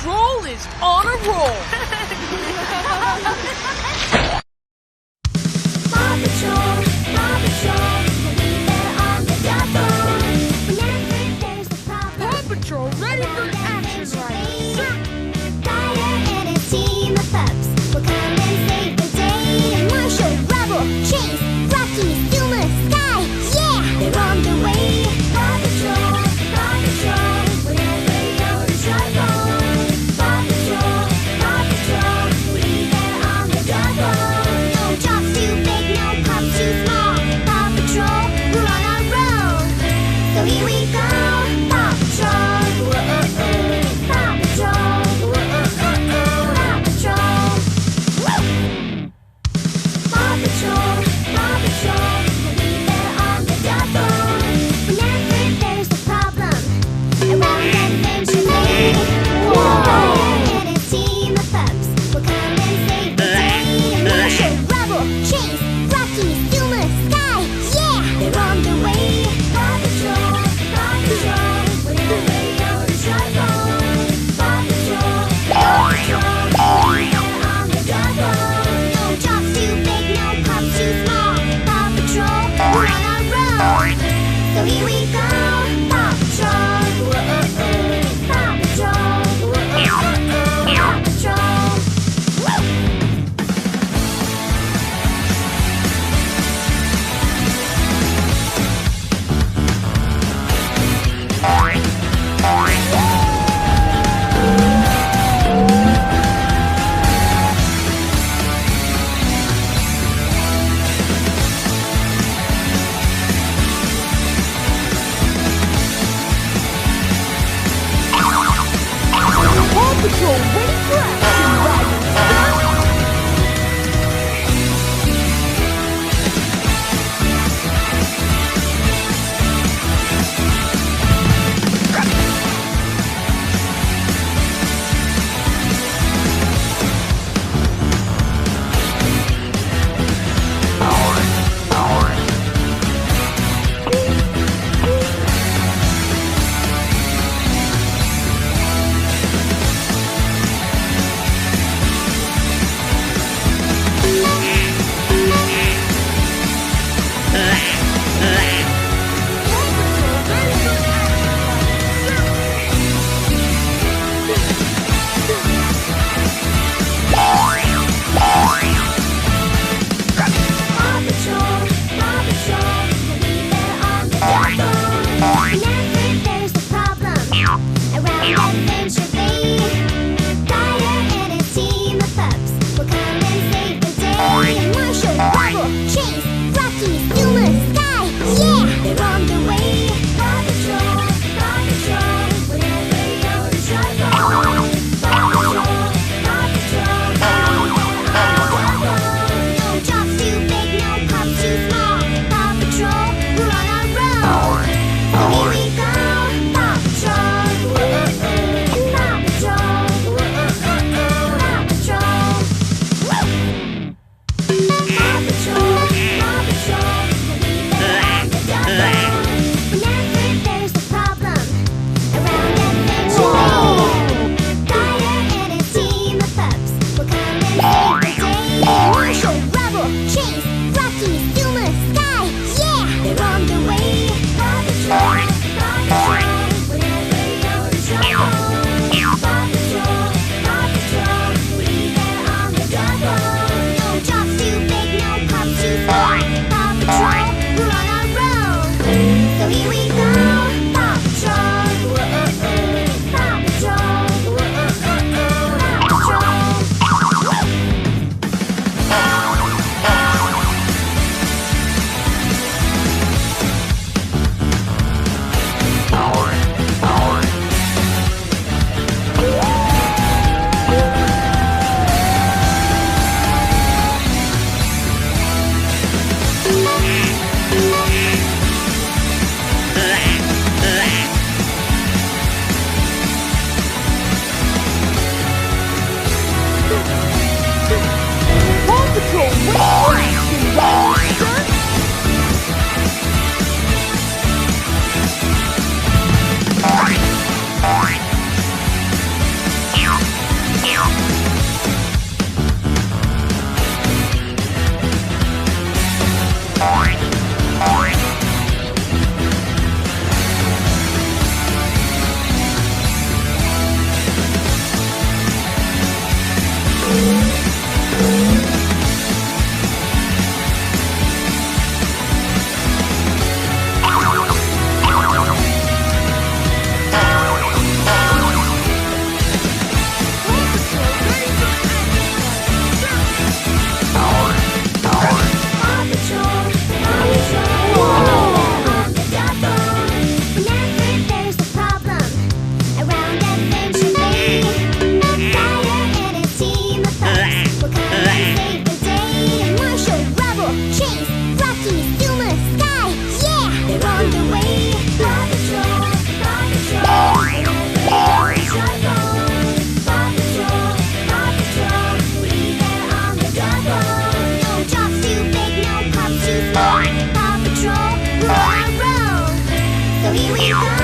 Patrol is on a roll. Paw Patrol, we'll be there on the double. Whenever there's a problem, Paw Patrol ready for action, Ryder. Ryder and a team of pups will come and save the day. Marshall, Rubble, Chase, Rocky, Zuma, Sky, yeah, they're on their way. Paw Patrol, whenever you're in trouble. Paw Patrol, we'll be there on the double. No jobs too big, no pups too small. Paw Patrol, we're on our roll. So here we go. Paw Patrol, whoa-oh-oh. Paw Patrol, whoa-oh-oh-oh. Paw Patrol, woo! Paw Patrol, we'll be there on the double. Whenever there's a problem around Adventure Lane, Ryder and a team of pups will come and save the day. Marshall, Rubble, Chase, Rocky, Zuma, Sky, yeah, they're on their way. Paw Patrol, whenever you're in trouble. Paw Patrol, we'll be there on the double. No jobs too big, no pups too small. Paw Patrol, we're on our roll. So here we go. Paw Patrol, whoa-oh-oh. Paw Patrol, whoa-oh-oh. Paw Patrol, woo! Paw Patrol ready for action, Ryder. Paw Patrol, we'll be there on the double. Whenever there's a problem around Adventure Bay, Ryder and a team of pups will come and save the day. Marshall, Rubble, Chase, Rocky, Zuma, Sky, yeah, they're on their way. Paw Patrol, whenever you're in trouble. Paw Patrol, no jobs too big, no pups too small. Paw Patrol, we're on our roll. So here we go. Paw Patrol, whoa-oh-oh. Paw Patrol, whoa-oh-oh. Paw Patrol, woo! Paw Patrol, we'll be there on the double. Whenever there's a problem around Adventure Lane, Ryder and a team of pups will come and save the day. Marshall, Rubble, Chase, Rocky, Zuma, Sky, yeah, they're on their way. Paw Patrol, whenever you're in trouble. Paw Patrol, we'll be there on the double. No jobs too big, no pups too small. Paw Patrol, we're on our roll. So here we go. Paw Patrol, whoa-oh-oh. Paw Patrol, whoa-oh-oh. Paw Patrol, woo! Paw here we go.